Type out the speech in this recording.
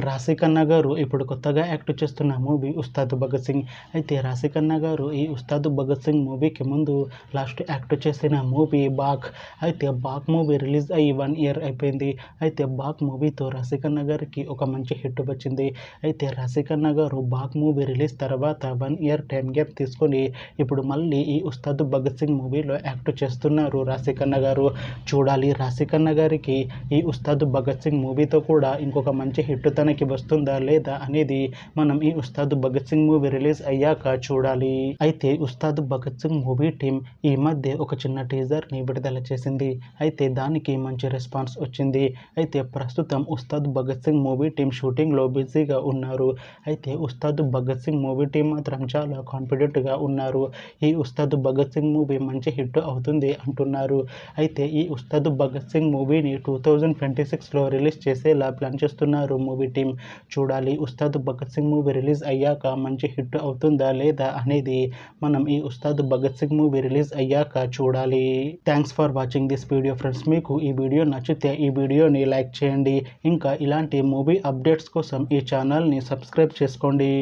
రాశిఖన్నా గారు ఇప్పుడు కొత్తగా యాక్ట్ చేస్తున్న మూవీ ఉస్తాద్ భగత్ సింగ్. అయితే రాశిఖన్నా గారు ఈ ఉస్తాద్ భగత్ సింగ్ మూవీకి ముందు లాస్ట్ యాక్ట్ చేసిన మూవీ బాక్. అయితే బాక్ మూవీ రిలీజ్ అయ్యి 1 ఇయర్ అయిపోయింది. అయితే బాక్ మూవీతో రాశిఖన్నా గారికి ఒక మంచి హిట్ వచ్చింది. అయితే రాశిఖన్నా గారు బాక్ మూవీ రిలీజ్ తర్వాత 1 ఇయర్ టైం గ్యాప్ తీసుకొని ఇప్పుడు మళ్ళీ ఈ ఉస్తాద్ భగత్ సింగ్ మూవీలో యాక్ట్ చేస్తున్నారు రాశిఖన్నా గారు. చూడాలి రాశిఖన్నా గారికి ఈ ఉస్తాద్ భగత్ సింగ్ మూవీతో కూడా ఇంకొక మంచి హిట్ తనకి వస్తుందా లేదా అనేది మనం ఈ ఉస్తాద్ భగత్ సింగ్ మూవీ రిలీజ్ అయ్యాక చూడాలి. అయితే ఉస్తాద్ భగత్ సింగ్ మూవీ టీం ఈ మధ్య ఒక చిన్న టీజర్ ని విడుదల చేసింది. అయితే దానికి మంచి రెస్పాన్స్ వచ్చింది. అయితే ప్రస్తుతం Ustaad Bhagat Singh movie team shooting లో బిజీగా ఉన్నారు. అయితే ఉస్తాద్ భగత్ సింగ్ మూవీ టీం మాత్రం చాలా కాన్ఫిడెంట్ గా ఉన్నారు. ఈ ఉస్తాద్ భగత్ సింగ్ మూవీ మంచి హిట్ అవుతుంది అంటున్నారు. అయితే ఈ ఉస్తాద్ భగత్ సింగ్ మూవీని 2026లో రిలీజ్ చేసేలా ప్లాన్ చేస్తున్నారు మూవీ టీం. చూడాలి ఉస్తాద్ భగత్ సింగ్ మూవీ రిలీజ్ అయ్యాక మంచి హిట్ అవుతుందా లేదా అనేది మనం ఈ ఉస్తాద్ భగత్ సింగ్ మూవీ రిలీజ్ అయ్యాక చూడాలి. Thanks for watching this video friends. మీకు ఈ వీడియో నచ్చితే ఈ వీడియోని లైక్ చేయండి. ఇంకా ఇలాంటి మూవీ అప్డేట్స్ కోసం ఈ ఛానల్ని సబ్స్క్రైబ్ చేసుకోండి.